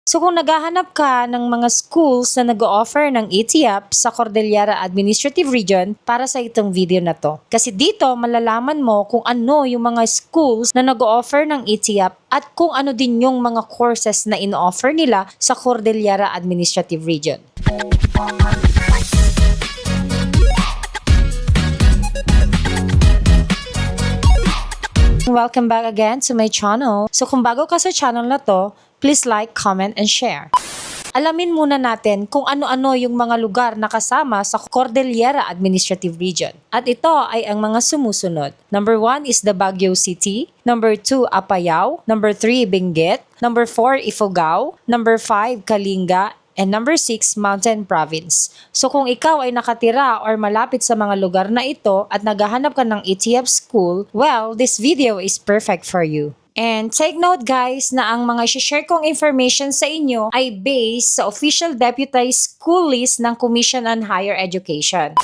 So kung naghahanap ka ng mga schools na nag-o-offer ng ETF sa Cordillera Administrative Region, para sa itong video na to. Kasi dito malalaman mo kung ano yung mga schools na nag-o-offer ng ETF at kung ano din yung mga courses na in-offer nila sa Cordillera Administrative Region. Welcome back again to my channel. So kung bago ka sa channel na to, please like, comment, and share. Alamin muna natin kung ano-ano yung mga lugar na kasama sa Cordillera Administrative Region. At ito ay ang mga sumusunod. Number 1 is the Baguio City. Number 2, Apayao. Number 3, Benguet. Number 4, Ifugao. Number 5, Kalinga. And number 6, Mountain Province. So kung ikaw ay nakatira or malapit sa mga lugar na ito at naghahanap ka ng ETF school, well, this video is perfect for you. And take note guys na ang mga share kong information sa inyo ay based sa official deputized school list ng Commission on Higher Education.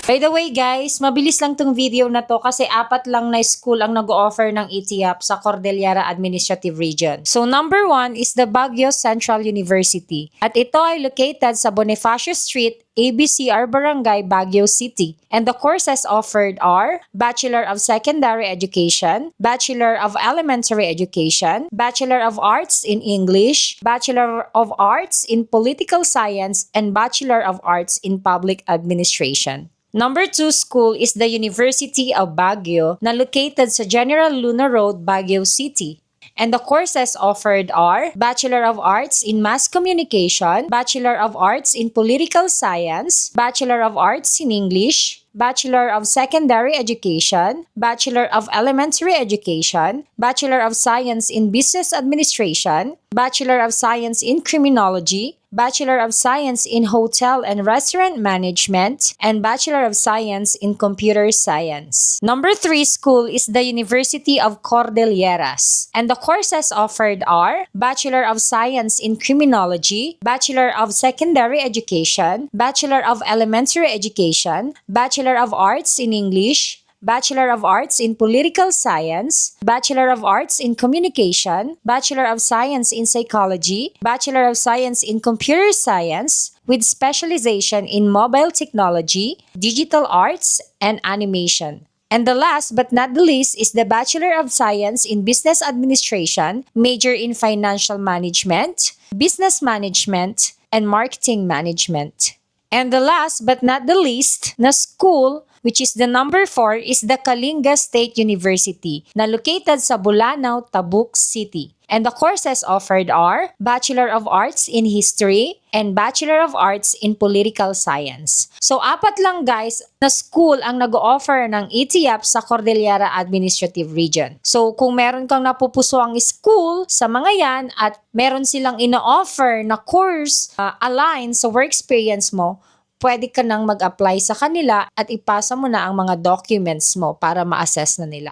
By the way guys, mabilis lang tong video na to kasi 4 lang na school ang nag-o-offer ng ETF sa Cordillera Administrative Region. So number 1 is the Baguio Central University. At ito ay located sa Bonifacio Street, ABCR Barangay, Baguio City. And the courses offered are Bachelor of Secondary Education, Bachelor of Elementary Education, Bachelor of Arts in English, Bachelor of Arts in Political Science, and Bachelor of Arts in Public Administration. Number 2 school is the University of Baguio na located sa General Luna Road, Baguio City. And the courses offered are Bachelor of Arts in Mass Communication, Bachelor of Arts in Political Science, Bachelor of Arts in English, Bachelor of Secondary Education, Bachelor of Elementary Education, Bachelor of Science in Business Administration, Bachelor of Science in Criminology, Bachelor of Science in Hotel and Restaurant Management, and Bachelor of Science in Computer Science. Number 3 school is the University of Cordilleras, and the courses offered are Bachelor of Science in Criminology, Bachelor of Secondary Education, Bachelor of Elementary Education, Bachelor of Arts in English, Bachelor of Arts in Political Science, Bachelor of Arts in Communication, Bachelor of Science in Psychology, Bachelor of Science in Computer Science, with specialization in Mobile Technology, Digital Arts, and Animation. And the last but not the least is the Bachelor of Science in Business Administration, major in Financial Management, Business Management, and Marketing Management. And the last but not the least na school, which is the number 4, is the Kalinga State University na located sa Bulanao, Tabuk City. And the courses offered are Bachelor of Arts in History and Bachelor of Arts in Political Science. So 4 lang guys na school ang nag-o-offer ng ETF sa Cordillera Administrative Region. So kung meron kang napupuso ang school sa mga yan at meron silang ino-offer na course align sa work experience mo, pwede ka nang mag-apply sa kanila at ipasa mo na ang mga documents mo para ma-assess na nila.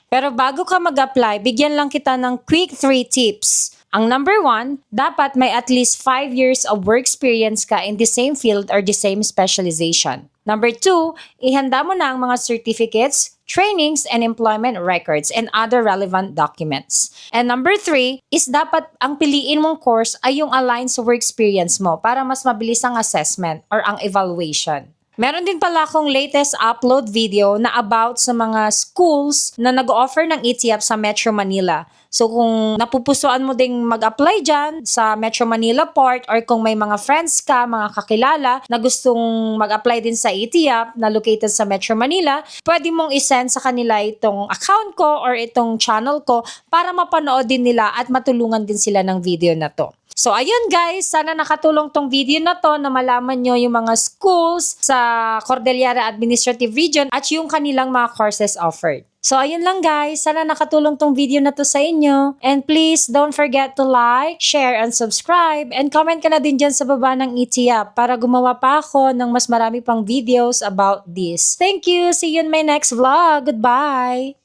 Pero bago ka mag-apply, bigyan lang kita ng quick 3 tips. Ang number 1, dapat may at least 5 years of work experience ka in the same field or the same specialization. Number 2, ihanda mo na ang mga certificates, trainings, and employment records and other relevant documents. And number 3 is dapat ang piliin mong course ay yung align sa work experience mo para mas mabilis ang assessment or ang evaluation. Meron din pala akong latest upload video na about sa mga schools na nag-offer ng ETF sa Metro Manila. So kung napupusuan mo ding mag-apply dyan sa Metro Manila Port or kung may mga friends ka, mga kakilala na gustong mag-apply din sa ETF na located sa Metro Manila, pwede mong isend sa kanila itong account ko or itong channel ko para mapanood din nila at matulungan din sila ng video na to. So ayun guys, sana nakatulong tong video na to na malaman nyo yung mga schools sa Cordillera Administrative Region at yung kanilang mga courses offered. So ayun lang guys, sana nakatulong tong video na to sa inyo. And please don't forget to like, share, and subscribe. And comment ka na din dyan sa baba ng ETF para gumawa pa ako ng mas marami pang videos about this. Thank you! See you in my next vlog. Goodbye!